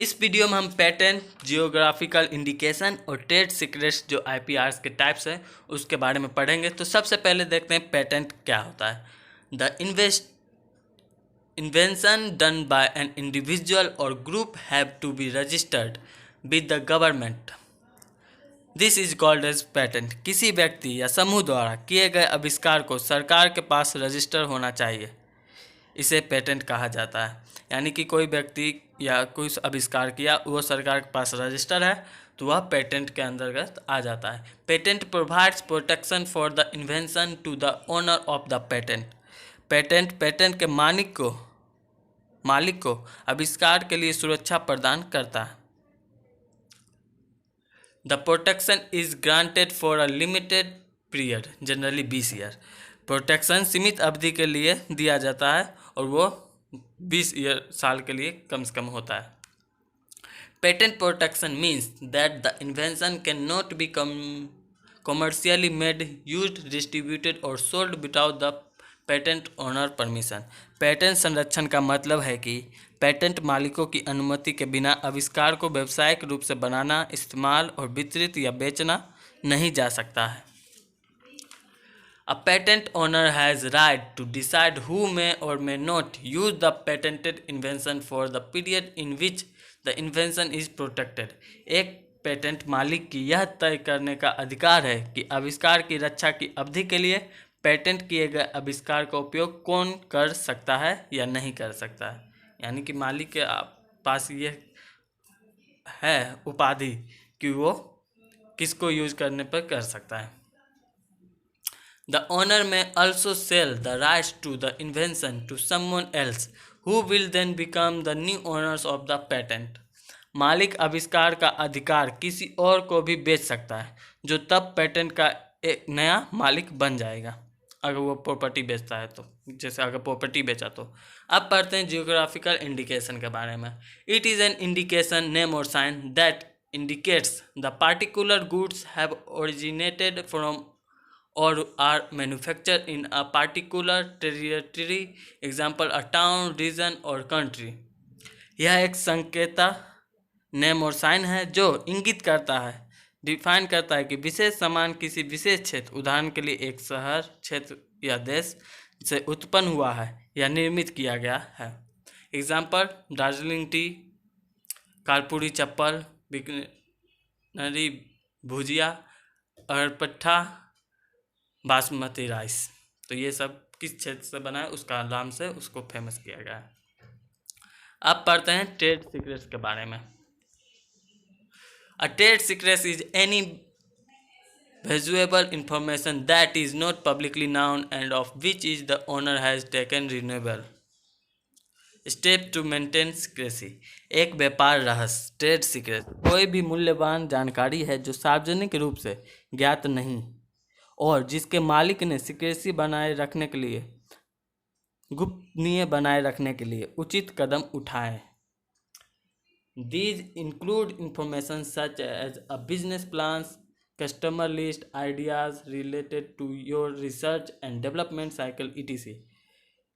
इस वीडियो में हम पेटेंट, जियोग्राफिकल इंडिकेशन और ट्रेड सीक्रेट्स जो आईपीआरस के टाइप्स हैं उसके बारे में पढ़ेंगे। तो सबसे पहले देखते हैं पेटेंट क्या होता है। The invention done by an individual or group have to be registered with the government. This is called as patent. किसी व्यक्ति या समूह द्वारा किए गए आविष्कार को सरकार के पास रजिस्टर होना चाहिए, इसे पेटेंट कहा जाता है। यानी कि कोई व्यक्ति या कोई आविष्कार किया, वो सरकार के पास रजिस्टर है, तो वह पेटेंट के अंतर्गत आ जाता है। Patent provides protection for the invention to the owner of the patent. Patent के मालिक को आविष्कार के लिए सुरक्षा प्रदान करता है। The protection is granted for a limited period, generally 20 year. Protection सीमित अवधि के लिए दिया जाता है और वो 20 साल के लिए कम से कम होता है। Patent protection means that the invention can not be commercially made, used, distributed और sold without the patent owner permission. Patent संरक्षण का मतलब है कि पेटेंट मालिकों की अनुमति के बिना आविष्कार को व्यावसायिक रूप से बनाना, इस्तेमाल और वितरित या बेचना नहीं जा सकता है। A patent owner has right to decide who may or may not use the patented invention for the period in which the invention is protected। एक पेटेंट मालिक की यह तय करने का अधिकार है कि आविष्कार की रक्षा की अवधि के लिए पेटेंट किए गए आविष्कार का उपयोग कौन कर सकता है या नहीं कर सकता है। यानी कि मालिक के पास ये है उपाधि कि वो किसको यूज करने पर कर सकता है। The owner may also sell the rights to the invention to someone else, who will then become the new owners of the patent। मालिक आविष्कार का अधिकार किसी और को भी बेच सकता है, जो तब पेटेंट का एक नया मालिक बन जाएगा अगर वो प्रॉपर्टी बेचता है। तो जैसे अगर प्रॉपर्टी बेचा तो। अब पढ़ते हैं जियोग्राफिकल इंडिकेशन के बारे में। It is an indication, name or sign that indicates the particular goods have originated from or are manufactured in a particular territory, example a town, region or country। यह एक संकेता, नेम और साइन है जो इंगित करता है, define करता है कि विशेष सामान किसी विशेष क्षेत्र, उदाहरण के लिए एक शहर, क्षेत्र या देश से उत्पन्न हुआ है या निर्मित किया गया है। एग्जाम्पल दार्जिलिंग टी, कालपुरी चप्पल, बिकनरी भुजिया, अरपट्ठा, बासमती राइस। तो ये सब किस क्षेत्र से बना है उसका नाम से उसको फेमस किया गया है। अब पढ़ते हैं ट्रेड सीक्रेट्स के बारे में। अ trade secret is any valuable information that is not publicly known and of which is the owner has taken renewable step to maintain secrecy. एक व्यापार रहस्य, ट्रेड सीक्रेट कोई भी मूल्यवान जानकारी है जो सार्वजनिक रूप से ज्ञात नहीं और जिसके मालिक ने सिक्रेसी बनाए रखने के लिए, गुप्तनीय बनाए रखने के लिए उचित कदम उठाए। These include information such as a business plans, customer list, ideas related to your research and development cycle etc।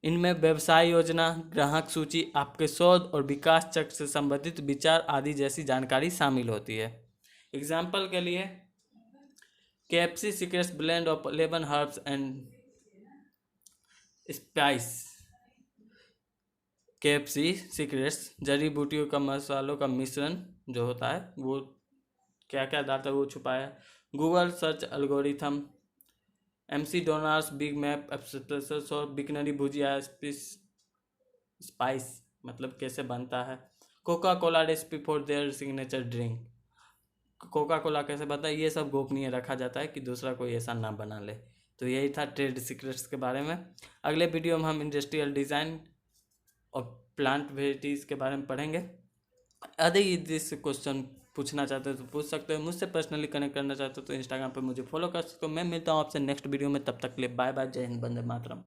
इनमें व्यवसाय योजना, ग्राहक सूची, आपके शोध और विकास चक्र से संबंधित विचार आदि जैसी जानकारी शामिल होती है। एग्जाम्पल के लिए KFC secrets blend of 11 herbs and spice. KFC secrets जड़ी बूटियों का मसालों का मिश्रण जो होता है वो क्या क्या डालता है वो छुपाया। Google search algorithm, MC Donald's big map apps और बिकनरी भुजिया स्पाइस मतलब कैसे बनता है। Coca Cola recipe for their signature drink, Coca Cola कैसे बनता है ये सब गोपनीय रखा जाता है कि दूसरा कोई ऐसा ना बना ले। तो यही था ट्रेड सीक्रेट्स के बारे में। अगले वीडियो में हम इंडस्ट्रियल डिज़ाइन और प्लांट वेराइटीज़ के बारे में पढ़ेंगे। यदि इस क्वेश्चन पूछना चाहते हो तो पूछ सकते हो, मुझसे पर्सनली कनेक्ट करना चाहते हो तो इंस्टाग्राम पर मुझे फॉलो कर सकते हो। मैं मिलता हूँ आपसे नेक्स्ट वीडियो में, तब तक के लिए बाय बाय, जय हिंद, वंदे मातरम।